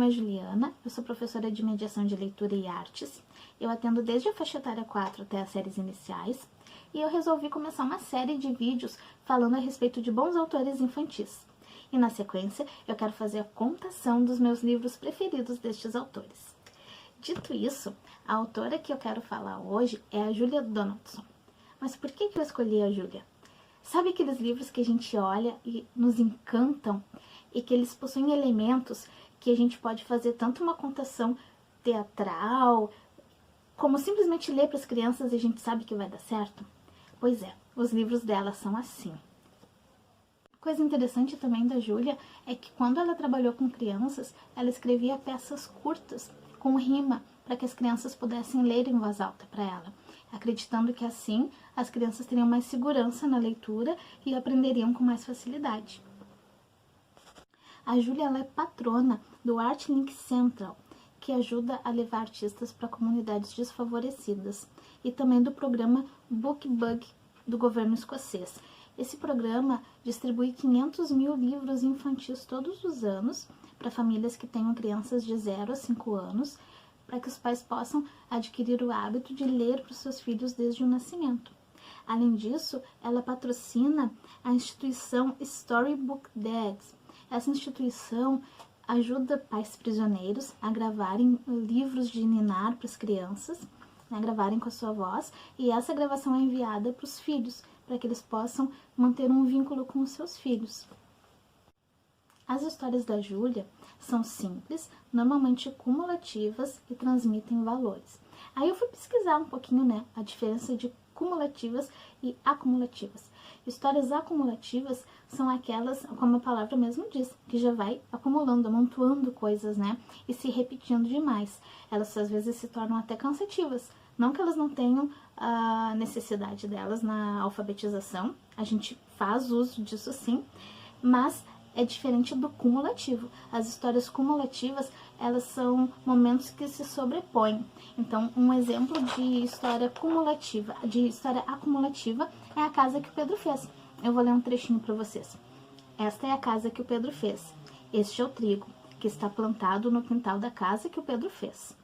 nome é Juliana, eu sou professora de mediação de leitura e artes. Eu atendo desde a faixa etária 4 até as séries iniciais. E eu resolvi começar uma série de vídeos falando a respeito de bons autores infantis. E na sequência, eu quero fazer a contação dos meus livros preferidos destes autores. Dito isso, a autora que eu quero falar hoje é a Julia Donaldson. Mas por que eu escolhi a Julia? Sabe aqueles livros que a gente olha e nos encantam e que eles possuem elementos que a gente pode fazer tanto uma contação teatral, como simplesmente ler para as crianças e a gente sabe que vai dar certo? Pois é, os livros dela são assim. Coisa interessante também da Julia é que quando ela trabalhou com crianças, ela escrevia peças curtas, com rima, para que as crianças pudessem ler em voz alta para ela, acreditando que assim as crianças teriam mais segurança na leitura e aprenderiam com mais facilidade. A Julia ela é patrona do ArtLink Central, que ajuda a levar artistas para comunidades desfavorecidas, e também do programa BookBug do governo escocês. Esse programa distribui 500 mil livros infantis todos os anos para famílias que tenham crianças de 0 a 5 anos, para que os pais possam adquirir o hábito de ler para os seus filhos desde o nascimento. Além disso, ela patrocina a instituição Storybook Dads. Essa instituição ajuda pais prisioneiros a gravarem livros de ninar para as crianças, né, gravarem com a sua voz, e essa gravação é enviada para os filhos, para que eles possam manter um vínculo com os seus filhos. As histórias da Julia são simples, normalmente cumulativas e transmitem valores. Aí eu fui pesquisar um pouquinho, né, a diferença de cumulativas e acumulativas. Histórias acumulativas são aquelas, como a palavra mesmo diz, que já vai acumulando, amontoando coisas, né, e se repetindo demais. Elas às vezes se tornam até cansativas. Não que elas não tenham a necessidade delas na alfabetização, a gente faz uso disso sim, mas é diferente do cumulativo. As histórias cumulativas, elas são momentos que se sobrepõem. Então, um exemplo de história cumulativa, de história acumulativa, é a casa que o Pedro fez. Eu vou ler um trechinho para vocês. Esta é a casa que o Pedro fez. Este é o trigo, que está plantado no quintal da casa que o Pedro fez.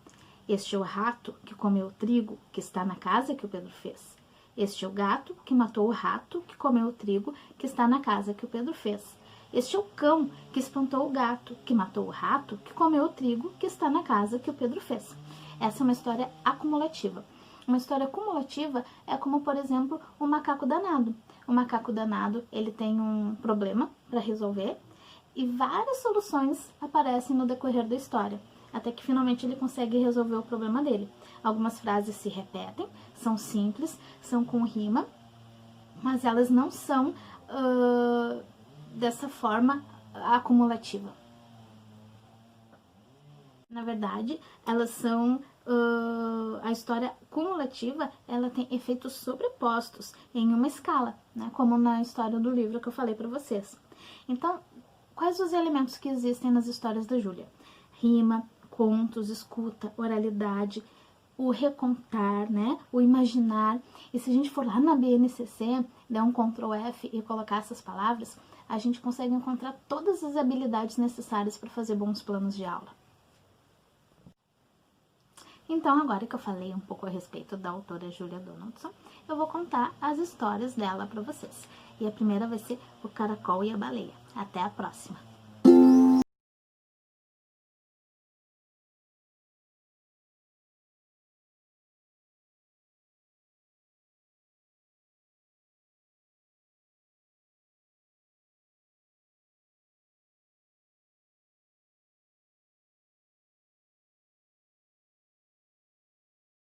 Este é o rato que comeu o trigo, que está na casa que o Pedro fez. Este é o gato que matou o rato, que comeu o trigo, que está na casa que o Pedro fez. Este é o cão que espantou o gato, que matou o rato, que comeu o trigo, que está na casa que o Pedro fez. Essa é uma história acumulativa. Uma história cumulativa é como, por exemplo, o macaco danado. O macaco danado, ele tem um problema para resolver e várias soluções aparecem no decorrer da história, até que finalmente ele consegue resolver o problema dele. Algumas frases se repetem, são simples, são com rima, mas elas não são dessa forma acumulativa. Na verdade, elas são... a história cumulativa, ela tem efeitos sobrepostos em uma escala, né, como na história do livro que eu falei para vocês. Então, quais os elementos que existem nas histórias da Julia? Rima, contos, escuta, oralidade, o recontar, né, o imaginar. E se a gente for lá na BNCC, der um Ctrl F e colocar essas palavras, a gente consegue encontrar todas as habilidades necessárias para fazer bons planos de aula. Então, agora que eu falei um pouco a respeito da autora Julia Donaldson, eu vou contar as histórias dela para vocês. E a primeira vai ser O Caracol e a Baleia. Até a próxima!